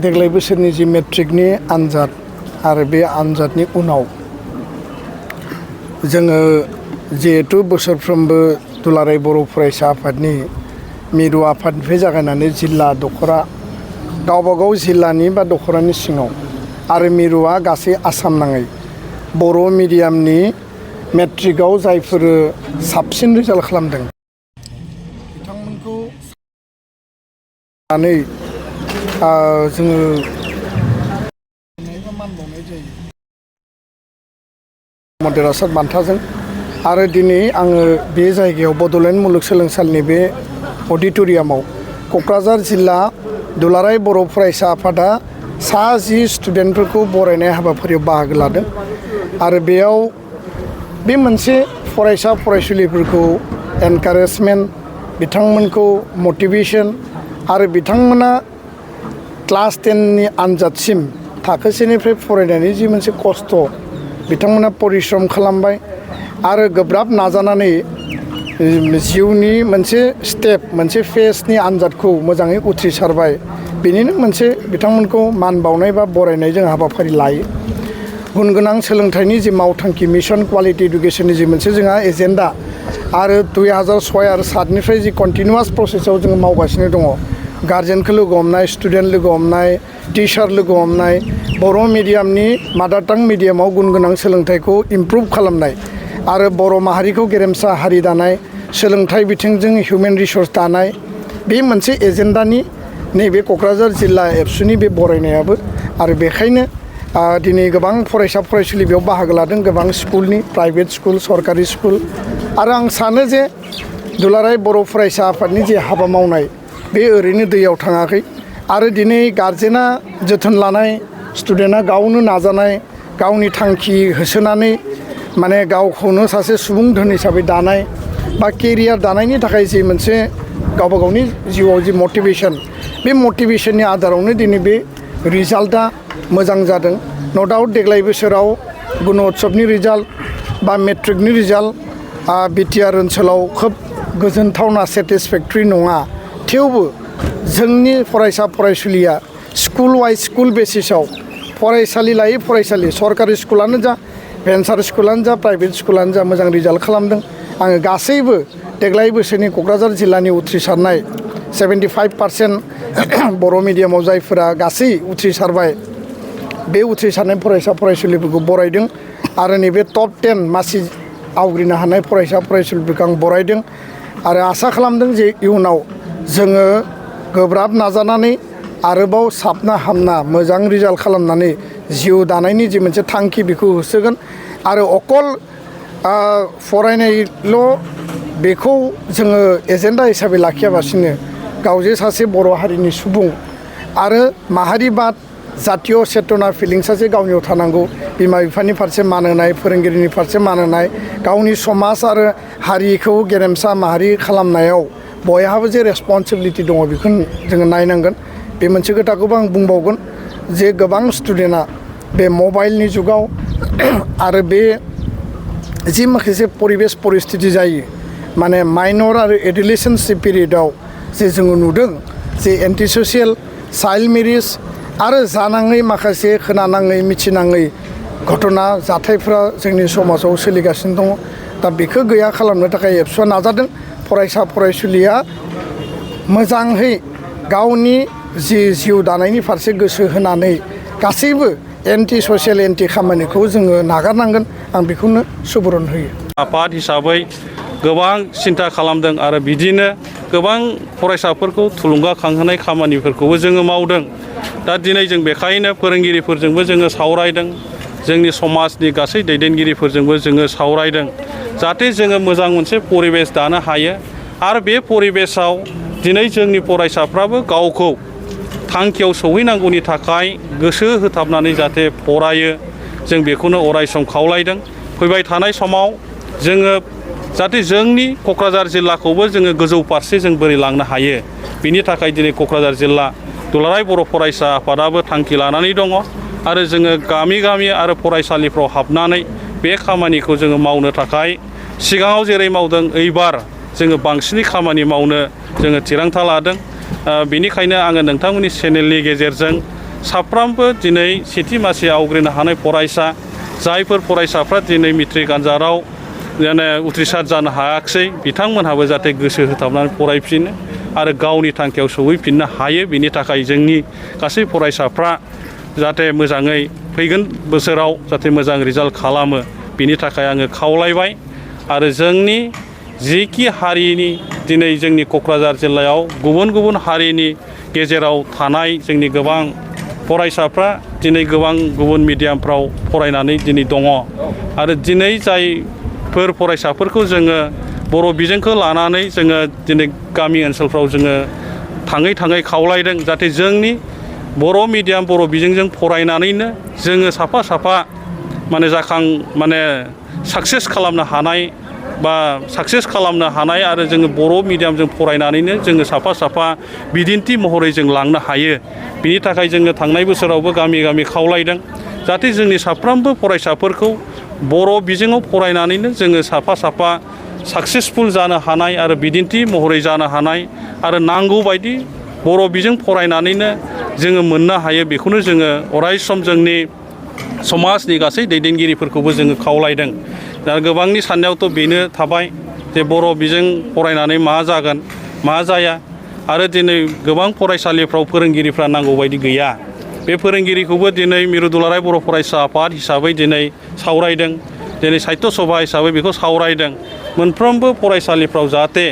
देग्लाय बोसोरनि जि मेट्रिकनि आनजाद आरो बे आनजादनि उनाव जोङो जिहेतु बोसोरफ्रोमबो दुलाराय बर' फरायसा आफादनि मिरु आफादनिफ्राय जागायनानै जिल्ला दखरा गावबागाव जिल्लानि बा दखरानि सिङाव आरो मिरुआ गासै आसाम नाङै बर' मिडियामनि मेट्रिकआव जायफोर साबसिन रिजाल्ट खालामदों बिथांमोनखौ जोङो मान बावनाय जायो मदेरासाद बान्थाजों आरो दिनै आङो बे जायगायाव बड'लेण्ड मुलुगसोलोंसालिनि बे अडिट'रियामाव क'क्राझार जिल्ला दुलाराय बर' फरायसा आफादा 10 स्टुडेन्टफोरखौ बरायनाय हाबाफारियाव बाहागो लादों आरो बेयाव बे मोनसे फरायसा फरायसुलिफोरखौ एनकारेजमेन्ट बिथांमोनखौ मटिभेसन आरो बिथांमोना क्लास 10नि आनजादसिम थाखोसेनिफ्राय फरायनायनि जि मोनसे खस्थ' बिथांमोना परिश्रम खालामबाय आरो गोब्राब नाजानानै जिउनि मोनसे स्टेप मोनसे फेजनि आनजादखौ मोजाङै उथ्रिसारबाय बेनिनो मोनसे बिथांमोनखौ मान बावनाय बा बरायनाय जों हाबाफारि लायो गुन गोनां सोलोंथाइनि जि मावथांखि मिशन क्वालिटि इडुकेसननि जि मोनसे जोंहा एजेन्डा आरो 2006 आरो 7निफ्राय जि कन्टिनिउआस प्रसेसआव जोङो मावगासिनो दङ गार्जेनखौ लोगो हमनाय स्टुडेन्ट लोगो हमनाय टिचार लोगो हमनाय बर' मिडियामनि मादार टां मिडियामाव गुन गोनां सोलोंथाइखौ इमप्रुभ खालामनाय आरो बर' माहारिखौ गेरेमसा हारि दानाय सोलोंथाइ बिथिंजों हिउमेन रिसर्स दानाय बे मोनसे एजेन्डानि नैबे क'क्राझार जिल्ला एबसुनि बे बरायनायाबो आरो बेखायनो दिनै गोबां फरायसा फरायसुलि बेयाव बाहागो लादों गोबां स्कुलनि प्राइभेट स्कुल सरकारि स्कुल आरो आं सानो जे दुलाराय बर' फरायसा आफादनि जे हाबा मावनाय बे ओरैनो दैयाव थाङाखै आरो दिनै गार्जेना जोथोन लानाय स्टुडेन्टआ गावनो नाजानाय गावनि थांखि होसोनानै माने गावखौनो सासे सुबुं धोन हिसाबै दानाय बा केरियार दानायनि थाखाय जि मोनसे गावबा गावनि जिउआव जि मटिभेसन बे मटिभेसननि आधारावनो दिनै बे रिजाल्टआ मोजां जादों न' डाउट देग्लाय बोसोराव गुण'त्सबनि रिजाल्ट बा मेट्रिकनि रिजाल्ट बिटिआर ओनसोलाव खोब गोजोनथावना सेटिसफेक्टरि नङा थेवबो जोंनि फरायसा फरायसुलिया स्कुल वाइज स्कुल बेसिसाव फरायसालि लायै फरायसालि सरकारि स्कुलानो जा भेन्सार स्कुलानो जा प्राइभेट स्कुलानो जा मोजां रिजाल्ट खालामदों आङो गासैबो देग्लाय बोसोरनि क'क्राझार जिल्लानि उथ्रिसारनाय 75% बर' मिडियामाव जायफोरा गासै उथ्रिसारबाय बे उथ्रिसारनाय फरायसा फरायसुलिफोरखौ बरायदों आरो नैबे टप 10 मासि आवग्रिनो हानाय फरायसा फरायसुलिफोरखौ आं बरायदों आरो आसा खालामदों जे इयुनाव जोङो गोब्राब नाजानानै आरोबाव साबना हामना मोजां रिजाल्ट खालामनानै जिउ दानायनि जि मोनसे थांखि बेखौ होसोगोन आरो अकल फरायनायल' बेखौ जोङो एजेन्डा हिसाबै लाखियाबासिनो गावजे सासे बर' हारिनि सुबुं आरो माहारिबाद जातीय चेतना फिलिंसा जे गावनियाव थानांगौ बिमा बिफानि फारसे मान होनाय फोरोंगिरिनि फारसे मान होनाय गावनि समाज आरो हारिखौ गेरेमसा माहारि खालामनायाव बयहाबो जे रेसपन्सिबिलिटि दङ बेखौ जोङो नायनांगोन बे मोनसे खोथाखौबो आं बुंबावगोन जे गोबां स्टुडेन्टआ बे मबाइलनि जुगाव आरो बे जि माखासे परिबेस परिस्थिति जायो माने माइनर आरो एडुलेसेन्स पिरियडआव जे जोङो नुदों जे एन्टि ससियेल चाइल्ड मेरिज आरो जानाङै माखासे खोनानाङै मिथिनाङै घटना जाथायफ्रा जोंनि समाजाव सोलिगासिनो दङ दा बेखौ गैया खालामनो थाखाय एबसुआ नाजादों फरायसा फरायसुलिया मोजाङै गावनि जि जिउ दानायनि फारसे गोसो होनानै गासैबो एन्टि ससियेल एन्टि खामानिखौ जोङो नागारनांगोन आं बेखौनो सुबुरुन होयो आफाद हिसाबै गोबां सिन्था खालामदों आरो बिदिनो गोबां फरायसाफोरखौ थुलुंगाखांहोनाय खामानिफोरखौबो जोङो मावदों दा दिनै जों बेखायनो फोरोंगिरिफोरजोंबो जोङो सावरायदों जोंनि समाजनि गासै दैदेनगिरिफोरजोंबो जोङो सावरायदों जाहाथे जोङो मोजां मोनसे परिबेस दानो हायो आरो बे परिबेसाव दिनै जोंनि फरायसाफ्राबो गावखौ थांखियाव सौहैनांगौनि थाखाय गोसो होथाबनानै जाहाथे फरायो जों बेखौनो अरायसम खावलायदों फैबाय थानाय समाव जोङो जाहाथे जोंनि क'क्राझार जिल्लाखौबो जोङो गोजौ फारसे जों बोरै लांनो हायो बिनि थाखाय दिनै क'क्राझार जिल्ला दुलाराय बर' फरायसा आफादाबो थांखि लानानै दङ आरो जोङो गामि गामि आरो फरायसालिफ्राव हाबनानै बे खामानिखौ जोङो मावनो थाखाय सिगाङाव जेरै मावदों एबार जोङो बांसिनै खामानि मावनो जोङो थिरांथा लादों। बेनिखायनो आङो नोंथांमोननि चेनेलनि गेजेरजों साफ्रोमबो दिनै सेथि मासि आवग्रिनो हानाय फरायसा जायफोर फरायसाफ्रा दिनै मेट्रिक आनजादाव उथ्रिसार जानो हायाखिसै बिथांमोनहाबो जाहाथे गोसो होथाबनानै फरायफिनो आरो गावनि थांखियाव सौहैफिननो हायो। बिनि थाखाय जोंनि गासै फरायसाफ्रा जाहाथे मोजाङै फैगोन बोसोराव जाहाथे मोजां रिजाल्ट खालामो बिनि थाखाय आङो खावलायबाय। आरो जोंनि जिखि हारिनि दिनै जोंनि क'क्राझार जिल्लायाव गुबुन गुबुन हारिनि गेजेराव थानाय जोंनि गोबां फरायसाफ्रा दिनै गोबां गुबुन मिडियामफ्राव फरायनानै दिनै दङ आरो दिनै जायफोर फरायसाफोरखौ जोङो बर' बिजोंखौ लानानै जोङो दिनै गामि ओनसोलफ्राव जोङो थाङै खावलायदों जाहाथे जोंनि बर' मिडियाम बर' बिजोंजों फरायनानैनो जोङो साफा साक्सेस खालामनो हानाय बा साक्सेस खालामनो हानाय आरो जोङो बर' मिडियामजों फरायनानैनो जोङो साफा बिदिन्थि महरै जों लांनो हायो। बिनि थाखाय जोङो थांनाय बोसोरावबो गामि गामि खावलायदों जाहाथे जोंनि साफ्रोमबो फरायसाफोरखौ बर' बिजोङाव फरायनानैनो जोङो साफा साक्सेसफुल जानो हानाय आरो बिदिन्थि महरै जानो हानाय आरो नांगौ बायदि बर' बिजों फरायनानैनो जोङो मोननो हायो। बेखौनो जोङो अरायसम जोंनि समाजनि गासै दैदेनगिरिफोरखौबो जोङो खावलायदों। दा गोबांनि साननायावथ' बेनो थाबाय जे बर' बिजों फरायनानै मा जागोन मा जाया आरो दिनै गोबां फरायसालिफ्राव फोरोंगिरिफ्रा नांगौ बायदि गैया। बे फोरोंगिरिखौबो दिनै मिरु दुलाराय बर' फरायसा आफाद हिसाबै दिनै सावरायदों, दिनै साहित्य सभा हिसाबै बेखौ सावरायदों। मोनफ्रोमबो फरायसालिफ्राव जाहाथे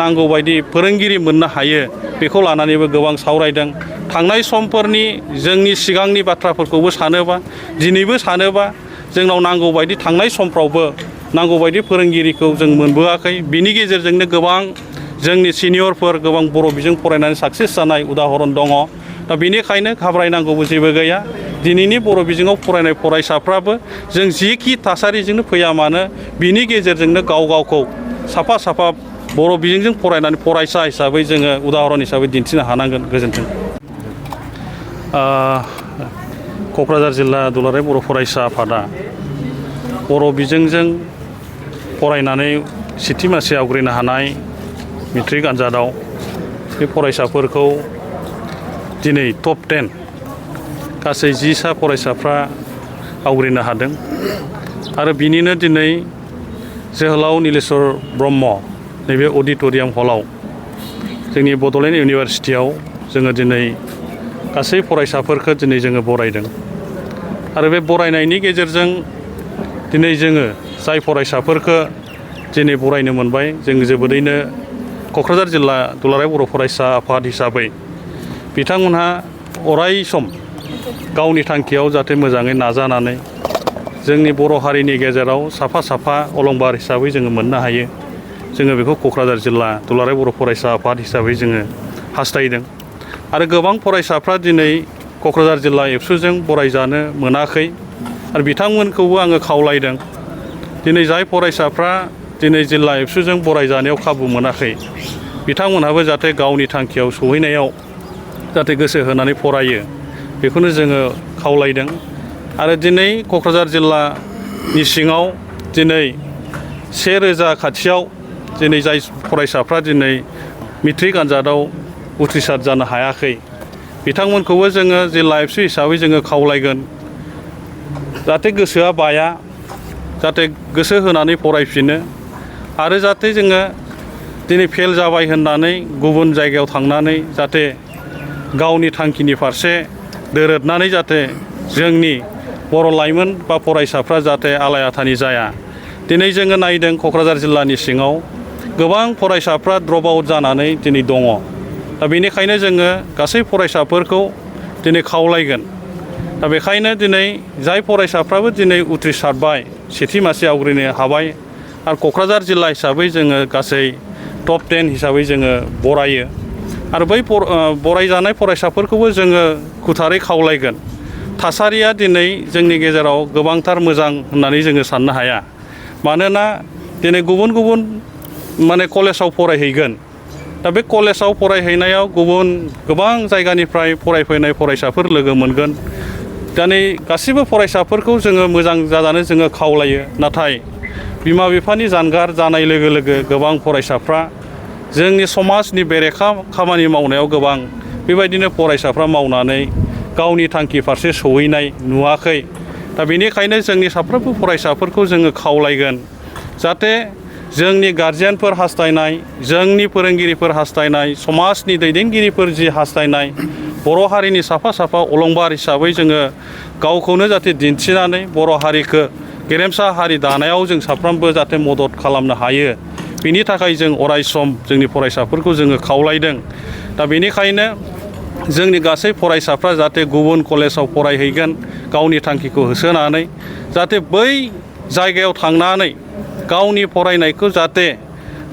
नांगौ बायदि फोरोंगिरि मोननो हायो बेखौ लानानैबो गोबां सावरायदों। थांनाय समफोरनि जोंनि सिगांनि बाथ्राफोरखौबो सानोबा दिनैबो सानोबा जोंनाव नांगौ बायदि थांनाय समफ्रावबो नांगौ बायदि फोरोंगिरिखौ जों मोनबोआखै। बिनि गेजेरजोंनो गोबां जोंनि सिनियरफोर गोबां बर' बिजों फरायनानै साक्सेस जानाय उदाहरन दङ। दा बेनिखायनो घाबरायनांगौबो जेबो गैया। दिनैनि बर' बिजोङाव फरायनाय फरायसाफ्राबो जों जिखि थासारिजोंनो फैया मानो बिनि गेजेरजोंनो गावखौ साफा बर' बिजोंजों फरायनानै फरायसा हिसाबै जोङो उदाहरन हिसाबै दिन्थिनो हानांगोन। गोजोन्थों। क'क्राझार जिल्ला दुलाराय बर' फरायसा आफादा बर' बिजोंजों फरायनानै सेथि मासि आवग्रिनो हानाय मेट्रिक आनजादाव बे फरायसाफोरखौ दिनै टप 10 गासै 10सा फरायसाफ्रा आवग्रिनो हादों आरो बिनिनो दिनै जोहोलाव नीलेश्वर ब्रह्म नैबे अडिट'रियाम हलाव जोंनि बड'लेण्ड इउनिभारसिटियाव जोङो दिनै गासै फरायसाफोरखौ दिनै जोङो बरायदों आरो बे बरायनायनि गेजेरजों दिनै जोङो जाय फरायसाफोरखौ दिनै बरायनो मोनबाय जों जोबोदैनो क'क्राझार जिल्ला दुलाराय बर' फरायसा आफाद हिसाबै बिथांमोनहा अराय सम गावनि थांखियाव जाहाथे मोजाङै नाजानानै जोंनि बर' हारिनि गेजेराव साफा अलंबार हिसाबै जोङो मोननो हायो। जोङो बेखौ क'क्राझार जिल्ला दुलाराय बर' फरायसा आफाद हिसाबै जोङो हास्थायदों आरो गोबां फरायसाफ्रा दिनै क'क्राझार जिल्ला एबसुजों बरायजानो मोनाखै आरो बिथांमोनखौबो आङो खावलायदों दिनै जाय फरायसाफ्रा दिनै जिल्ला एबसुजों बरायजानायाव खाबु मोनाखै बिथांमोनहाबो जाहाथे गावनि थांखियाव सहैनायाव जाहाथे गोसो होनानै फरायो बेखौनो जोङो खावलायदों। आरो दिनै क'क्राझार जिल्लानि सिङाव दिनै 1000 खाथियाव दिनै जाय फरायसाफ्रा दिनै मेट्रिक आनजादाव उथ्रिसार जानो हायाखै बिथांमोनखौबो जोङो जिल्ला एबसु हिसाबै जोङो खावलायगोन जाहाथे गोसोआ बाया, जाहाथे गोसो होनानै फरायफिनो आरो जाहाथे जोङो दिनै फेल जाबाय होननानै गुबुन जायगायाव थांनानै जाहाथे गावनि थांखिनि फारसे दोरोदनानै जाहाथे जोंनि बर' लाइमोन बा फरायसाफ्रा जाहाथे आलाय आथानि जाया। दिनै जोङो नायदों क'क्राझार जिल्लानि सिङाव गोबां फरायसाफ्रा ड्रप आउट जानानै दिनै दङ। दा बेनिखायनो जोङो गासै फरायसाफोरखौ दिनै खावलायगोन। दा बेखायनो दिनै जाय फरायसाफ्राबो दिनै उथ्रिसारबाय सेथि मासि आवग्रिनो हाबाय आरो क'क्राझार जिल्ला हिसाबै जोङो गासै टप 10 हिसाबै जोङो बरायो आरो बै बरायजानाय फरायसाफोरखौबो जोङो खुथारै खावलायगोन। थासारिया दिनै जोंनि गेजेराव गोबांथार मोजां होननानै जोङो साननो हाया। मानोना दिनै गुबुन कलेजाव फरायहैगोन। दा बे कलेजाव फरायहैनायाव गोबां जायगानिफ्राय फरायफैनाय फरायसाफोर लोगो मोनगोन। दिनै गासिबो फरायसाफोरखौ जोङो मोजां जाजानो जोङो खावलायो। नाथाय बिमा बिफानि जानगार जानाय लोगो लोगो गोबां फरायसाफ्रा जोंनि समाजनि बेरेखा खामानि मावनायाव गोबां बेबायदिनो फरायसाफ्रा मावनानै गावनि थांखि फारसे सहैनाय नुवाखै दा बेनिखायनो जोंनि साफ्रोमबो फरायसाफोरखौ जोङो खावलायगोन जाहाथे जोंनि गारजेनफोर हास्थायनाय जोंनि फोरोंगिरिफोर हास्थायनाय समाजनि दैदेनगिरिफोर जि हास्थायनाय बर' हारिनि साफा साफा अलंबार हिसाबै जोङो गावखौनो जाहाथे दिन्थिनानै बर' हारिखौ गेरेमसा हारि दानायाव जों साफ्रोमबो जाहाथे मदद खालामनो हायो बिनि थाखाय जों अरायसम जोंनि फरायसाफोरखौ जोङो खावलायदों दा बेनिखायनो जोंनि गासै फरायसाफ्रा जाहाथे गुबुन कलेजाव फरायहैगोन गावनि थांखिखौ होसोनानै जाहाथे बै जायगायाव थांनानै गावनि फरायनायखौ जाहाथे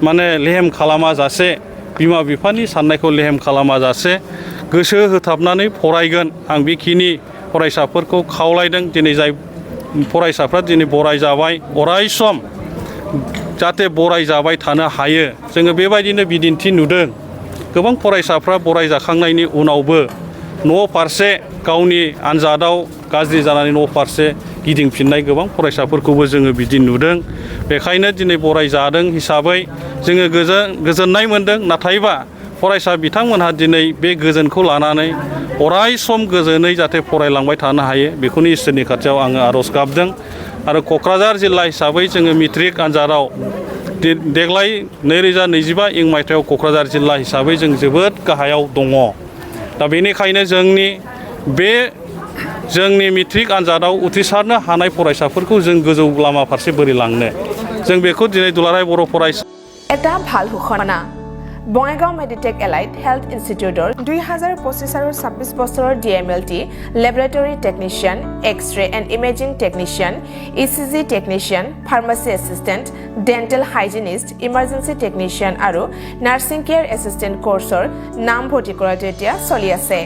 माने लेहेम खालामा जासे बिमा बिफानि साननायखौ लेहेम खालामा जासे गोसो होथाबनानै फरायगोन आं बेखिनि फरायसाफोरखौ खावलायदों दिनै जाय फरायसाफ्रा दिनै बरायजाबाय अरायसम जाहाथे बरायजाबाय थानो हायो जोङो बेबायदिनो बिदिन्थि नुदों गोबां फरायसाफ्रा बरायजाखांनायनि उनावबो न' फारसे गावनि आनजादाव गाज्रि जानानै न' फारसे गिदिंफिननाय गोबां फरायसाफोरखौबो जोङो बिदि नुदों बेखायनो दिनै बरायजादों हिसाबै जोङो गोजोननाय मोनदों नाथायबा फरायसा बिथांमोनहा दिनै बे गोजोनखौ लानानै अराय सम गोजोनै जाहाथे फरायलांबाय थानो हायो बेखौनो इसोरनि खाथियाव आङो आर'ज गाबदों आरो क'क्राझार जिल्ला हिसाबै जोङो मेट्रिक आनजादाव देग्लाय 2025 इं मायथाइयाव क'क्राझार जिल्ला हिसाबै जों जोबोद गाहायाव दङ दा बेनिखायनो जोंनि मेट्रिक आनजादाव उथ्रिसारनो हानाय फरायसाफोरखौ जों गोजौ लामा फारसे बोरै लांनो जों बेखौ दिनै दुलाराय बर' फरायसा এটা ভাল ঘোষণা বঙাইগাঁও মেডিটেক এলাইট হেলথ ইনষ্টিটিউটৰ 2025 আৰু 26 বছৰৰ DMLT laboratory technician x-ray and imaging technician ECG technician pharmacy assistant dental hygienist emergency technician আৰু নাৰ্ছিং কেয়াৰ এছিষ্টেণ্ট কোৰ্চৰ নাম ভৰ্তি কৰাটো এতিয়া চলি আছে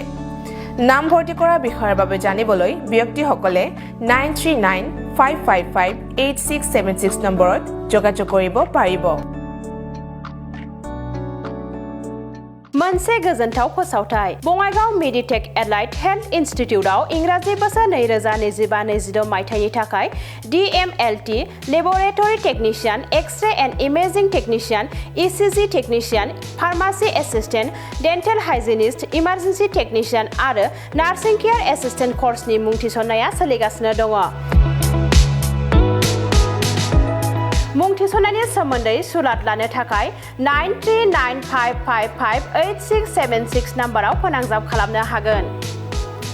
নাম ভৰ্তি কৰা বিষয়ৰ বাবে জানিবলৈ ব্যক্তিসকলে 9395558676 নম্বৰত যোগাযোগ কৰিব পাৰিব मोनसे गोजोनथाव फोसावथाय बङाइगाव मेडिटेक एलाइट हेल्थ इन्स्टिट्यूटआव इंराजि बोसोर 2025-26 मायथाइनि थाखाय DMLT laboratory technician x-ray and imaging technician ECG technician pharmacy assistant dental hygienist emergency technician आरो नार्सिं केयार एसिस्टेंट कोर्सनि मुं थिसननाया सोलिगासिनो दङ मुं थिसननायनि सोमोन्दै सुलाद लानो थाखाय 9395558676 नाम्बाराव फोनांजाब खालामनो हागोन।